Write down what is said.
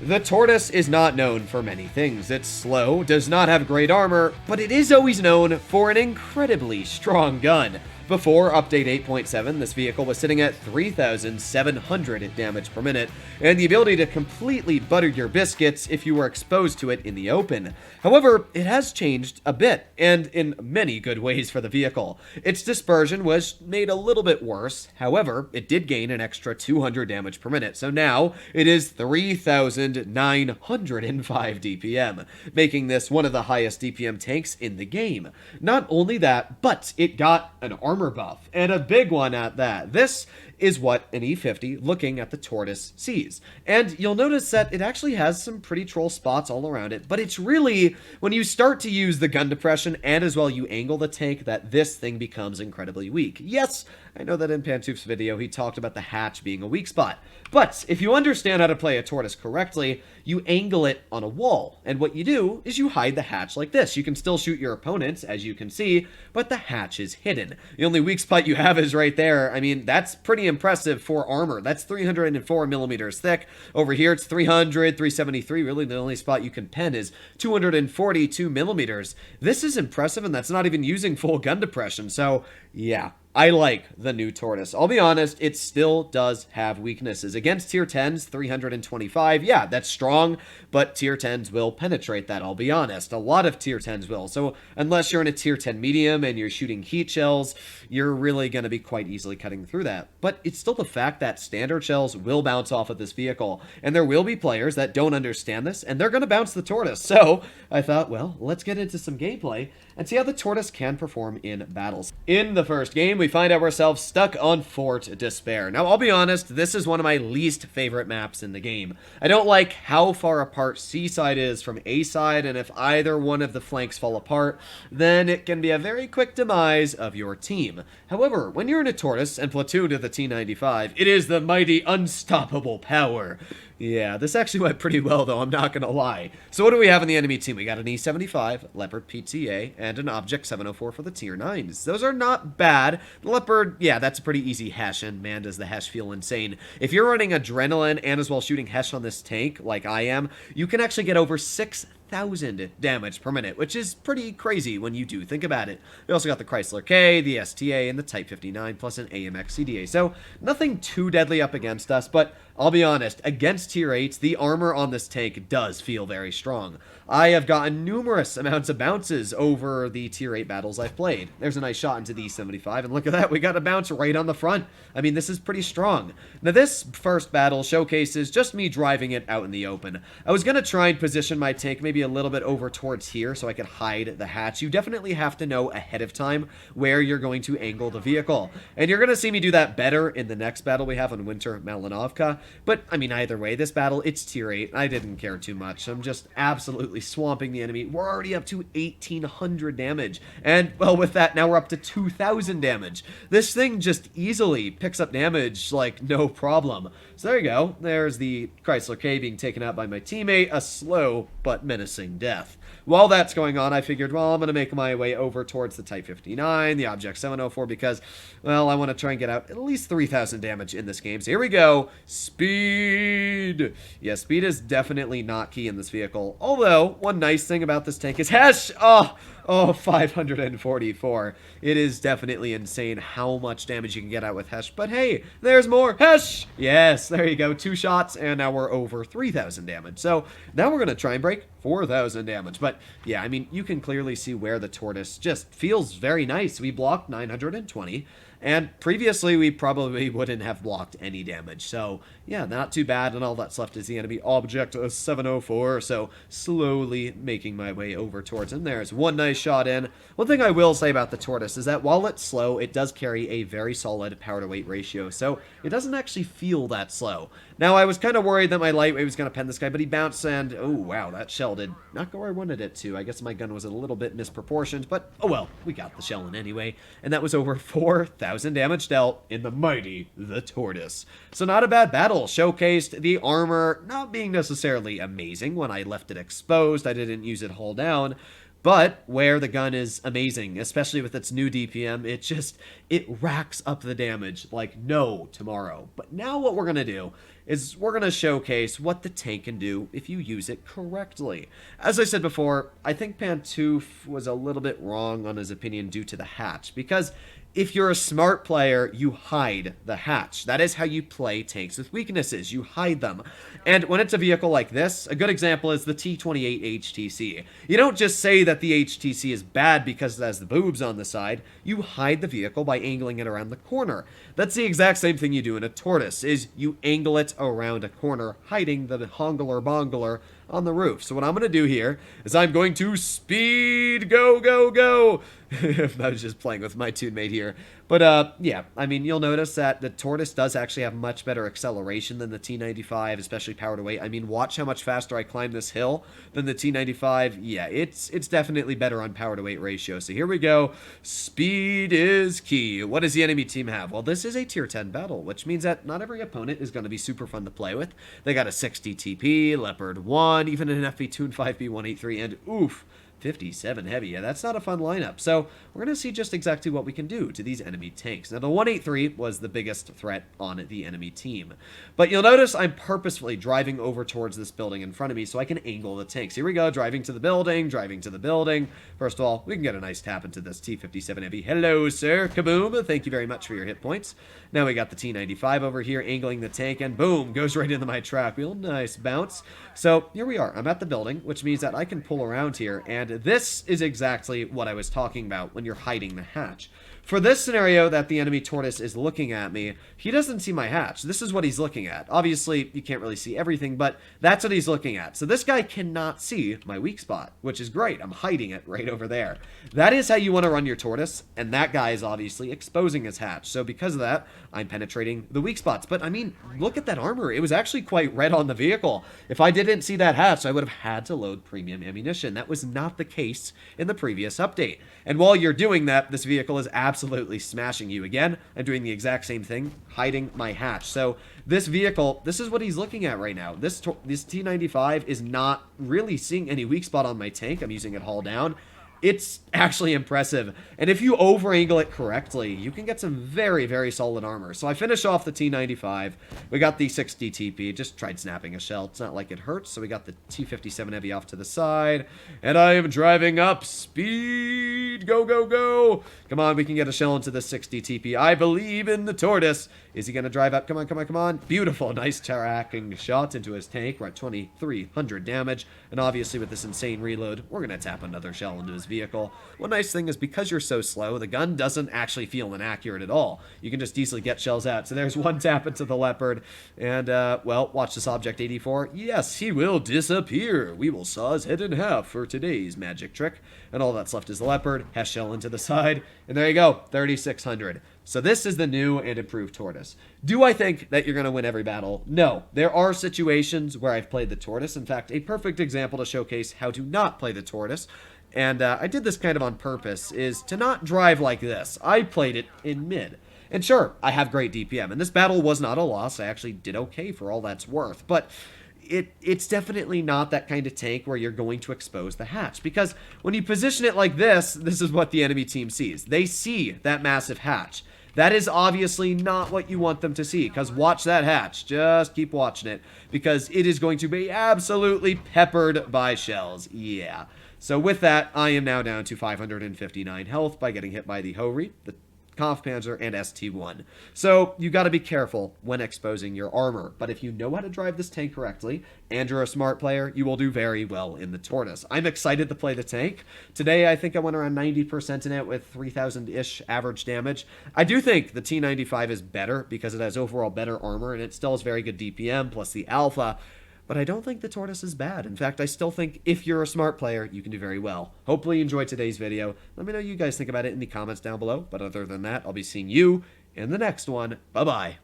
The Tortoise is not known for many things. It's slow, does not have great armor, but it is always known for an incredibly strong gun. Before update 8.7, this vehicle was sitting at 3,700 damage per minute, and the ability to completely butter your biscuits if you were exposed to it in the open. However, it has changed a bit, and in many good ways for the vehicle. Its dispersion was made a little bit worse, however, it did gain an extra 200 damage per minute, so now it is 3,905 DPM, making this one of the highest DPM tanks in the game. Not only that, but it got an armor buff, and a big one at that. This is what an E50 looking at the Tortoise sees. And you'll notice that it actually has some pretty troll spots all around it, but it's really when you start to use the gun depression and as well you angle the tank that this thing becomes incredibly weak. Yes, I know that in Pantouf's video he talked about the hatch being a weak spot, but if you understand how to play a Tortoise correctly, you angle it on a wall, and what you do is you hide the hatch like this. You can still shoot your opponents, as you can see, but the hatch is hidden. The only weak spot you have is right there. I mean, that's pretty impressive for armor. That's 304 millimeters thick. Over here, it's 300, 373. Really, the only spot you can pen is 242 millimeters. This is impressive, and that's not even using full gun depression, so yeah. I like the new Tortoise. I'll be honest, it still does have weaknesses. Against tier 10s, 325, yeah, that's strong, but tier 10s will penetrate that, I'll be honest. A lot of tier 10s will. So unless you're in a tier 10 medium and you're shooting heat shells, you're really going to be quite easily cutting through that. But it's still the fact that standard shells will bounce off of this vehicle, and there will be players that don't understand this, and they're going to bounce the Tortoise. So I thought, well, let's get into some gameplay and see how the Tortoise can perform in battles. In the first game, we find ourselves stuck on Fort Despair. Now, I'll be honest, this is one of my least favorite maps in the game. I don't like how far apart C side is from A side, and if either one of the flanks fall apart, then it can be a very quick demise of your team. However, when you're in a Tortoise and platoon to the T95, it is the mighty unstoppable power. Yeah, this actually went pretty well, though, I'm not gonna lie. So what do we have in the enemy team? We got an E75, Leopard PTA, and an Object 704 for the tier 9s. Those are not bad. The Leopard, yeah, that's a pretty easy Hesh, and man, does the Hesh feel insane. If you're running Adrenaline and as well shooting Hesh on this tank, like I am, you can actually get over 6,000 damage per minute, which is pretty crazy when you do think about it. We also got the Chrysler K, the STA, and the Type 59, plus an AMX CDA. So nothing too deadly up against us, but I'll be honest, against tier 8s, the armor on this tank does feel very strong. I have gotten numerous amounts of bounces over the tier 8 battles I've played. There's a nice shot into the E75, and look at that, we got a bounce right on the front. I mean, this is pretty strong. Now, this first battle showcases just me driving it out in the open. I was going to try and position my tank maybe a little bit over towards here so I could hide the hatch. You definitely have to know ahead of time where you're going to angle the vehicle. And you're going to see me do that better in the next battle we have on Winter Malinovka. But, I mean, either way, this battle, it's tier 8. I didn't care too much. I'm just absolutely swamping the enemy. We're already up to 1,800 damage. And, well, with that, now we're up to 2,000 damage. This thing just easily picks up damage like no problem. So there you go. There's the Chrysler K being taken out by my teammate. A slow but menacing death. While that's going on, I figured, well, I'm going to make my way over towards the Type 59, the Object 704, because, well, I want to try and get out at least 3,000 damage in this game. So here we go. Speed! Yeah, speed is definitely not key in this vehicle. Although, one nice thing about this tank is Hesh! Oh, 544. It is definitely insane how much damage you can get out with Hesh. But hey, there's more Hesh! Yes, there you go. 2 shots, and now we're over 3,000 damage. So now we're going to try and break 4,000 damage. But yeah, I mean, you can clearly see where the Tortoise just feels very nice. We blocked 920. And previously, we probably wouldn't have blocked any damage. So, yeah, not too bad. And all that's left is the enemy Object 704. So, slowly making my way over towards him. There's one nice shot in. One thing I will say about the Tortoise is that while it's slow, it does carry a very solid power-to-weight ratio. So, it doesn't actually feel that slow. Now, I was kind of worried that my lightweight was going to pen this guy, but he bounced and, oh, wow, that shell did not go where I wanted it to. I guess my gun was a little bit misproportioned, but, oh well, we got the shell in anyway. And that was over 4,000 damage dealt in the mighty the Tortoise. So not a bad battle. Showcased the armor not being necessarily amazing when I left it exposed. I didn't use it hull down. But where the gun is amazing, especially with its new DPM, it racks up the damage like no tomorrow. But now what we're going to do is we're going to showcase what the tank can do if you use it correctly. As I said before, I think Pantoof was a little bit wrong on his opinion due to the hatch, because if you're a smart player, you hide the hatch. That is how you play tanks with weaknesses. You hide them. And when it's a vehicle like this, a good example is the T28 HTC. You don't just say that the HTC is bad because it has the boobs on the side. You hide the vehicle by angling it around the corner. That's the exact same thing you do in a Tortoise, is you angle it around a corner, hiding the hongler bongler on the roof. So what I'm going to do here is I'm going to speed go, go, go. I was just playing with my tune mate here. But, yeah, I mean, you'll notice that the Tortoise does actually have much better acceleration than the T95, especially power to weight. I mean, watch how much faster I climb this hill than the T95. Yeah, it's definitely better on power to weight ratio. So here we go. Speed is key. What does the enemy team have? Well, this is a tier 10 battle, which means that not every opponent is going to be super fun to play with. They got a 60 TP, Leopard 1, even an FV Toon 5B 183, and oof, 57 heavy. Yeah, that's not a fun lineup. So we're going to see just exactly what we can do to these enemy tanks. Now, the 183 was the biggest threat on the enemy team. But you'll notice I'm purposefully driving over towards this building in front of me so I can angle the tanks. Here we go, driving to the building, driving to the building. First of all, we can get a nice tap into this T57 heavy. Hello, sir. Kaboom. Thank you very much for your hit points. Now we got the T95 over here angling the tank, and boom, goes right into my track wheel. Nice bounce. So here we are. I'm at the building, which means that I can pull around here, and this is exactly what I was talking about when you're hiding the hatch. For this scenario that the enemy Tortoise is looking at me, he doesn't see my hatch. This is what he's looking at. Obviously, you can't really see everything, but that's what he's looking at. So this guy cannot see my weak spot, which is great. I'm hiding it right over there. That is how you want to run your Tortoise, and that guy is obviously exposing his hatch. So because of that, I'm penetrating the weak spots. But I mean, look at that armor. It was actually quite red on the vehicle. If I didn't see that hatch, I would have had to load premium ammunition. That was not the case in the previous update. And while you're doing that, this vehicle is absolutely smashing you. Again, I'm doing the exact same thing, hiding my hatch. So this vehicle, this is what he's looking at right now. This T95 is not really seeing any weak spot on my tank. I'm using it hull down. It's actually impressive. And if you over-angle it correctly, you can get some very, very solid armor. So I finished off the T95. We got the 60 TP. Just tried snapping a shell. It's not like it hurts. So we got the T57 heavy off to the side. And I am driving up. Speed. Go, go, go. Come on, we can get a shell into the 60 TP. I believe in the Tortoise. Is he going to drive up? Come on, come on, come on. Beautiful. Nice tracking shot into his tank. We're at 2,300 damage. And obviously with this insane reload, we're going to tap another shell into his vehicle. One nice thing is because you're so slow, the gun doesn't actually feel inaccurate at all. You can just easily get shells out. So there's one tap into the Leopard. And, well, watch this Object 84. Yes, he will disappear. We will saw his head in half for today's magic trick. And all that's left is the Leopard. Has shell into the side. And there you go, 3,600. So this is the new and improved Tortoise. Do I think that you're going to win every battle? No. There are situations where I've played the Tortoise. In fact, a perfect example to showcase how to not play the Tortoise, and I did this kind of on purpose, is to not drive like this. I played it in mid. And sure, I have great DPM, and this battle was not a loss. I actually did okay for all that's worth, but it's definitely not that kind of tank where you're going to expose the hatch, because when you position it like this is what the enemy team sees. They see that massive hatch. That is obviously not what you want them to see, because watch that hatch. Just keep watching it, because it is going to be absolutely peppered by shells. Yeah. So with that, I am now down to 559 health by getting hit by the Hori, the Kampfpanzer, and ST1. So you got to be careful when exposing your armor, but if you know how to drive this tank correctly and you're a smart player, you will do very well in the Tortoise. I'm excited to play the tank. Today I think I went around 90% in it with 3,000-ish average damage. I do think the T95 is better because it has overall better armor and it still has very good DPM plus the alpha. But I don't think the Tortoise is bad. In fact, I still think if you're a smart player, you can do very well. Hopefully you enjoyed today's video. Let me know what you guys think about it in the comments down below. But other than that, I'll be seeing you in the next one. Bye-bye.